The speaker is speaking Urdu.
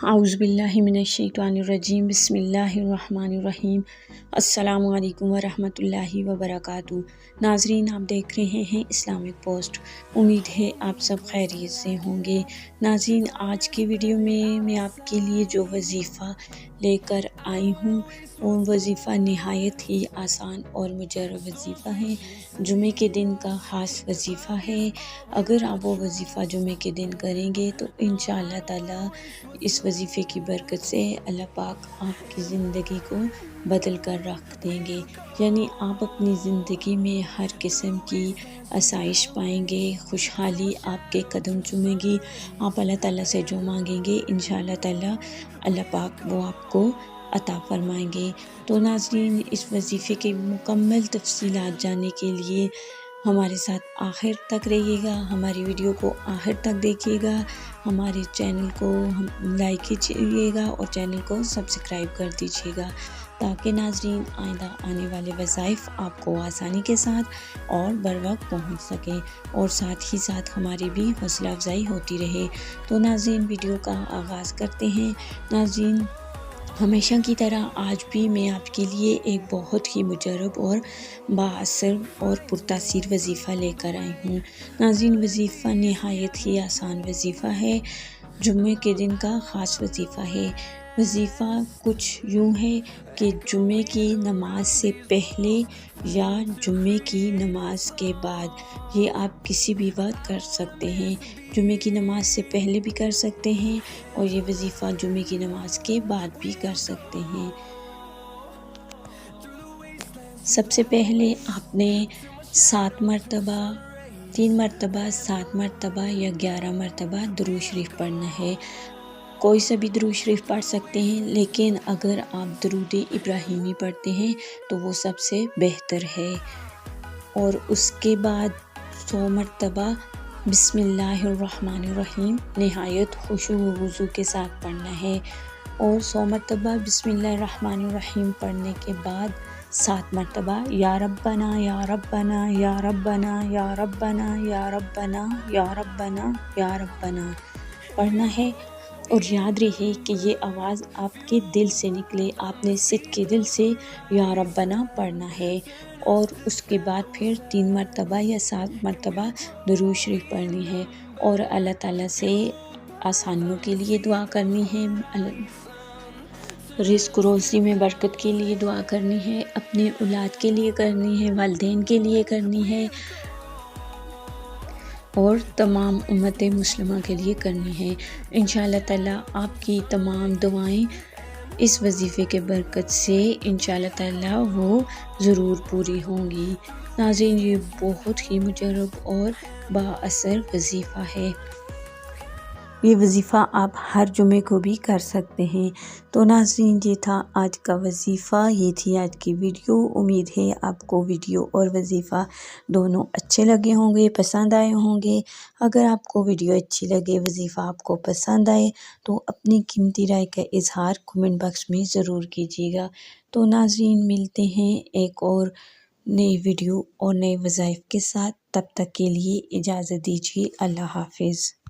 اعوذ باللہ من الشیطان الرجیم بسم اللہ الرحمن الرحیم السلام علیکم ورحمۃ اللہ وبرکاتہ۔ ناظرین، آپ دیکھ رہے ہیں اسلامک پوسٹ۔ امید ہے آپ سب خیریت سے ہوں گے۔ ناظرین، آج کی ویڈیو میں آپ کے لیے جو وظیفہ لے کر آئی ہوں وہ وظیفہ نہایت ہی آسان اور مجرب وظیفہ ہے۔ جمعے کے دن کا خاص وظیفہ ہے۔ اگر آپ وہ وظیفہ جمعے کے دن کریں گے تو انشاءاللہ تعالیٰ اس وظیفے کی برکت سے اللہ پاک آپ کی زندگی کو بدل کر رکھ دیں گے، یعنی آپ اپنی زندگی میں ہر قسم کی آسائش پائیں گے، خوشحالی آپ کے قدم چومے گی۔ آپ اللہ تعالیٰ سے جو مانگیں گے انشاءاللہ تعالیٰ اللہ پاک وہ آپ کو عطا فرمائیں گے۔ تو ناظرین، اس وظیفے کے مکمل تفصیلات جاننے کے لیے ہمارے ساتھ آخر تک رہیے گا، ہماری ویڈیو کو آخر تک دیکھیے گا، ہمارے چینل کو لائک کیجیے گا اور چینل کو سبسکرائب کر دیجیے گا تاکہ ناظرین آئندہ آنے والے وظائف آپ کو آسانی کے ساتھ اور بر وقت پہنچ سکیں اور ساتھ ہی ساتھ ہماری بھی حوصلہ افزائی ہوتی رہے۔ تو ناظرین، ویڈیو کا آغاز کرتے ہیں۔ ناظرین، ہمیشہ کی طرح آج بھی میں آپ کے لیے ایک بہت ہی مجرب اور بااثر اور پرتاثیر وظیفہ لے کر آئی ہوں۔ ناظرین، وظیفہ نہایت ہی آسان وظیفہ ہے، جمعے کے دن کا خاص وظیفہ ہے۔ وظیفہ کچھ یوں ہے کہ جمعے کی نماز سے پہلے یا جمعے کی نماز کے بعد، یہ آپ کسی بھی وقت کر سکتے ہیں۔ جمعے کی نماز سے پہلے بھی کر سکتے ہیں اور یہ وظیفہ جمعے کی نماز کے بعد بھی کر سکتے ہیں۔ سب سے پہلے آپ نے 7 مرتبہ، 3 مرتبہ، 7 مرتبہ یا 11 مرتبہ درود شریف پڑھنا ہے۔ کوئی سا بھی درود شریف پڑھ سکتے ہیں، لیکن اگر آپ درود ابراہیمی پڑھتے ہیں تو وہ سب سے بہتر ہے۔ اور اس کے بعد 100 مرتبہ بسم اللہ الرحمن الرحیم نہایت خشوع و وضو کے ساتھ پڑھنا ہے۔ اور 100 مرتبہ بسم اللہ الرحمن الرحیم پڑھنے کے بعد 7 مرتبہ یا ربنا یا ربنا یا ربنا یا ربنا یا ربنا یا ربنا یا ربنا پڑھنا ہے۔ اور یاد رہے کہ یہ آواز آپ کے دل سے نکلے، آپ نے صدق کے دل سے یا ربنا پڑھنا ہے۔ اور اس کے بعد پھر 3 مرتبہ یا 7 مرتبہ درود شریف پڑھنی ہے اور اللہ تعالیٰ سے آسانیوں کے لیے دعا کرنی ہے، رزق روزی میں برکت کے لیے دعا کرنی ہے، اپنے اولاد کے لیے کرنی ہے، والدین کے لیے کرنی ہے اور تمام امت مسلمہ کے لیے کرنی ہے۔ انشاءاللہ تعالیٰ آپ کی تمام دعائیں اس وظیفے کے برکت سے انشاءاللہ تعالیٰ وہ ضرور پوری ہوں گی۔ ناظرین، یہ بہت ہی مجرب اور بااثر وظیفہ ہے۔ یہ وظیفہ آپ ہر جمعے کو بھی کر سکتے ہیں۔ تو ناظرین، یہ تھا آج کا وظیفہ، یہ تھی آج کی ویڈیو۔ امید ہے آپ کو ویڈیو اور وظیفہ دونوں اچھے لگے ہوں گے، پسند آئے ہوں گے۔ اگر آپ کو ویڈیو اچھی لگے، وظیفہ آپ کو پسند آئے تو اپنی قیمتی رائے کا اظہار کمنٹ باکس میں ضرور کیجیے گا۔ تو ناظرین، ملتے ہیں ایک اور نئی ویڈیو اور نئے وظائف کے ساتھ، تب تک کے لیے اجازت دیجیے۔ اللہ حافظ۔